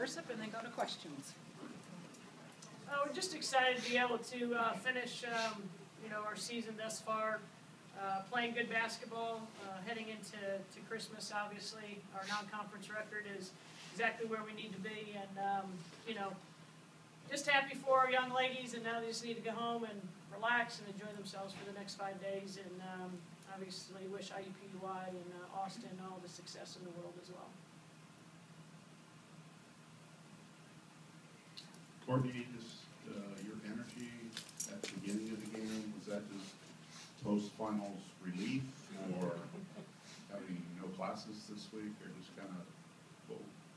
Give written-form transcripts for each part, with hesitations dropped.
Versyp, and then go to questions. We're just excited to be able to finish, our season thus far, playing good basketball, heading into Christmas. Obviously, our non-conference record is exactly where we need to be, and just happy for our young ladies. And now they just need to go home and relax and enjoy themselves for the next 5 days. And obviously, wish IUPUI and Austin all the success in the world as well. Courtney, just your energy at the beginning of the game, was that just post-finals relief, or having no classes this week, or just kind of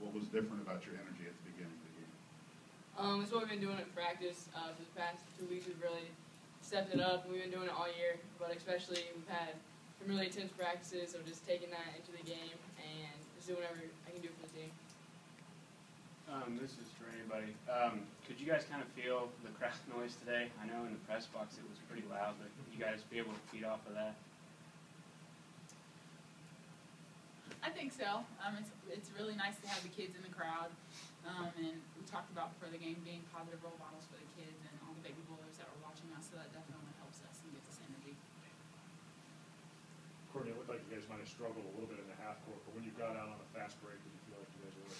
what was different about your energy at the beginning of the game? It's what we've been doing at practice. For the past 2 weeks, we've really stepped it up. We've been doing it all year, but especially we've had some really intense practices, so just taking that into the game and just doing whatever I can do for the team. This is for anybody. Could you guys kind of feel the crowd noise today? I know in the press box it was pretty loud, but could you guys be able to feed off of that? I think so. It's really nice to have the kids in the crowd, and we talked about before the game being positive role models for the kids and all the baby boys that were watching us, so that definitely helps us and gives us energy. Courtney, it looked like you guys might have struggled a little bit in the half court, but when you got out on a fast break, did you feel like you guys really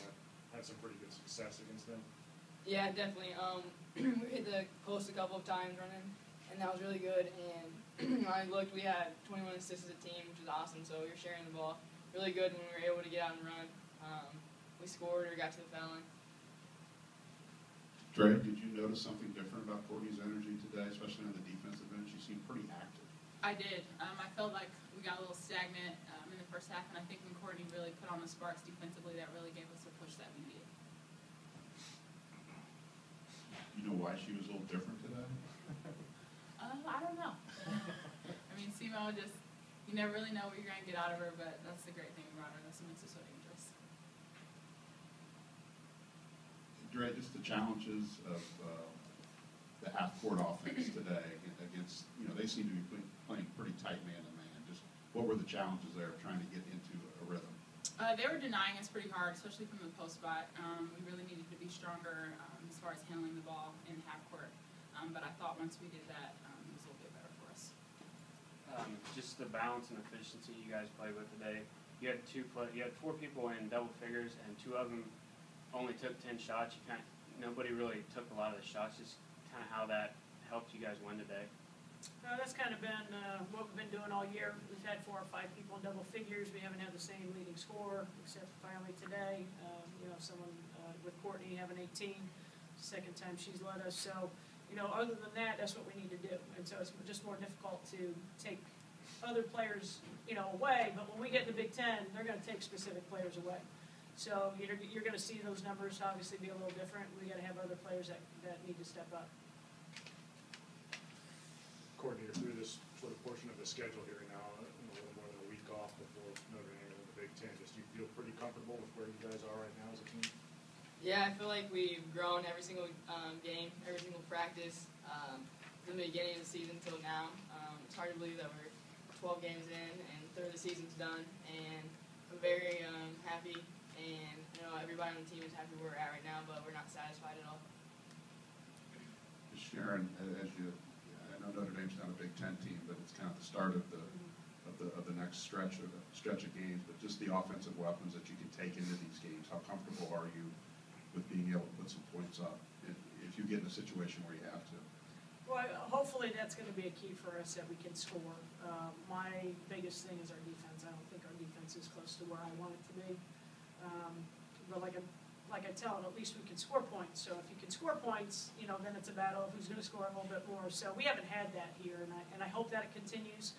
had some pretty good success against them? Yeah, definitely. We hit the post a couple of times running, and that was really good. And when I looked, we had 21 assists as a team, which was awesome. So we were sharing the ball really good when we were able to get out and run. We scored or got to the foul line. Drey, did you notice something different about Courtney's energy today, especially on the defensive end? She seemed pretty active. I did. I felt like we got a little stagnant in the first half, and I think when Courtney really put on the sparks defensively, that really gave us the push that we needed. You know why she was a little different today? I don't know. I mean, Simo you never really know what you're going to get out of her, but that's the great thing about her. That's what makes her so dangerous. Drey, just the challenges of the half-court offense today against, they seem to be playing pretty tight man-to-man. Just what were the challenges there of trying to get into a rhythm? They were denying us pretty hard, especially from the post spot. We really needed to be stronger as far as handling the ball in half court. But I thought once we did that, it was a little bit better for us. Just the balance and efficiency you guys played with today. You had 4 people in double figures, and 2 of them only took 10 shots. Nobody really took a lot of the shots. Just kind of how that helped you guys win today. That's kind of been what we've been doing all year. We've had 4 or 5 people in double figures. We haven't had the same leading scorer, except finally today. Someone with Courtney having 18, second time she's led us. So, other than that, that's what we need to do. And so it's just more difficult to take other players, away. But when we get in the Big Ten, they're going to take specific players away. So you're going to see those numbers obviously be a little different. We got to have other players that need to step up. Courtney, you're through this sort of portion of the schedule here now, a little more than a week off before Notre Dame in the Big Ten. Do you feel pretty comfortable with where you guys are right now as a team? Yeah, I feel like we've grown every single game, every single practice, from the beginning of the season till now. It's hard to believe that we're 12 games in and a third of the season's done, and I'm very happy, and everybody on the team is happy where we're at right now, but we're not satisfied at all. Sharon, I know Notre Dame's not a Big Ten team, but it's kind of the start of the next stretch of games. But just the offensive weapons that you can take into these games. How comfortable are you with being able to put some points up if you get in a situation where you have to? Well, hopefully that's going to be a key for us, that we can score. My biggest thing is our defense. I don't think our defense is close to where I want it to be. But like I tell them, at least we can score points. So if you can score points, then it's a battle of who's going to score a little bit more. So we haven't had that here, and I hope that it continues.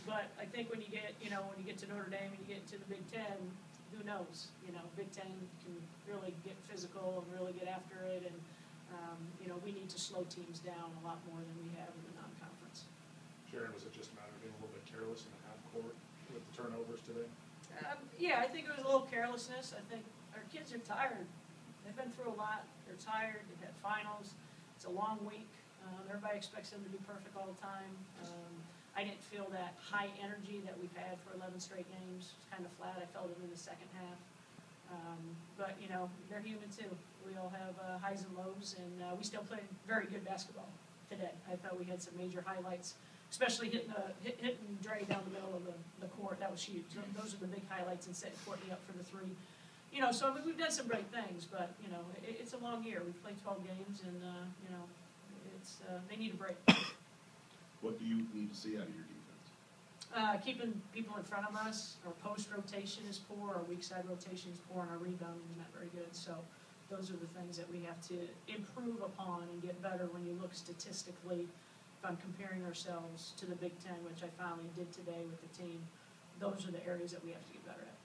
But I think when you get to Notre Dame and you get into the Big Ten, who knows? Big Ten can really get physical and really get after it, and we need to slow teams down a lot more than we have in the non-conference. Sharon, was it just a matter of being a little bit careless in the half court with the turnovers today? Yeah, I think it was a little carelessness. I think our kids are tired. They've been through a lot. They're tired. They've had finals. It's a long week. Everybody expects them to be perfect all the time. I didn't feel that high energy that we've had for 11 straight games. It's kind of flat. I felt it in the second half. But, you know, they're human too. We all have highs and lows, and we still played very good basketball today. I thought we had some major highlights, especially hitting Drey down the middle of the court. That was huge. Those are the big highlights, and setting Courtney up for the three. You know, so I mean, we've done some great things, but, you know, it's a long year. We've played 12 games, and, you know, they need a break. What do you need to see out of your defense? Keeping people in front of us. Our post rotation is poor, our weak side rotation is poor, and our rebounding is not very good. So those are the things that we have to improve upon and get better when you look statistically. If I'm comparing ourselves to the Big Ten, which I finally did today with the team, those are the areas that we have to get better at.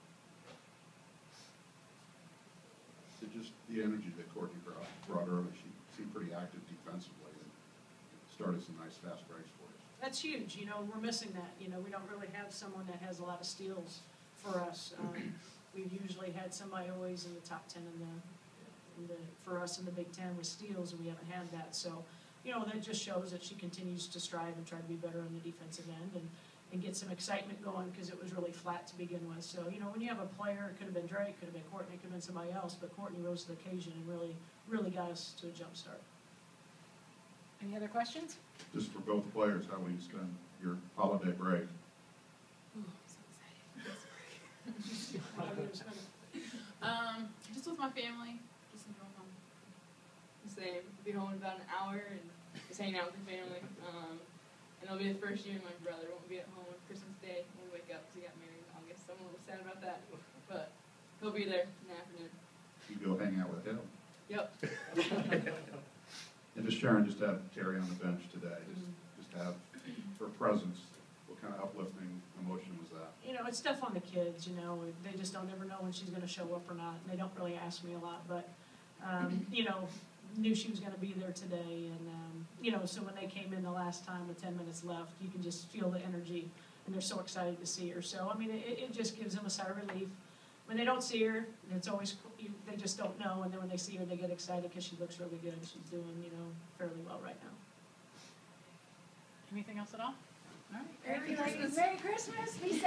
So just the energy that Courtney brought early, she seemed pretty active defensively and started some nice fast breaks for us. That's huge. You know, we're missing that. You know, we don't really have someone that has a lot of steals for us. We've usually had somebody always in the top 10 for us in the Big Ten with steals, and we haven't had that. So, you know, that just shows that she continues to strive and try to be better on the defensive end and get some excitement going, because it was really flat to begin with. So, you know, when you have a player, it could have been Drey, it could have been Courtney, it could have been somebody else, but Courtney rose to the occasion and really got us to a jump start. Any other questions? Just for both players, how will you spend your holiday break? Ooh, I'm so excited. Just with my family, just enjoying home. Same. Be home in about an hour and just hanging out with the family. And it'll be the first year my brother won't be at home on Christmas Day when we wake up because he got married in August. So I'm a little sad about that. But he'll be there in the afternoon. You go hang out with him. Yep. And just Sharon, just to have Terry on the bench today, just to have her presence, what kind of uplifting emotion was that? You know, it's tough on the kids, you know. They just don't ever know when she's going to show up or not. And they don't really ask me a lot, but, you know, knew she was going to be there today. And, you know, so when they came in the last time with 10 minutes left, you can just feel the energy, and they're so excited to see her. So, I mean, it just gives them a sigh of relief. When they don't see her, it's always, they just don't know. And then when they see her, they get excited because she looks really good. She's doing, you know, fairly well right now. Anything else at all? All right. Merry Christmas. Merry Christmas. Be safe.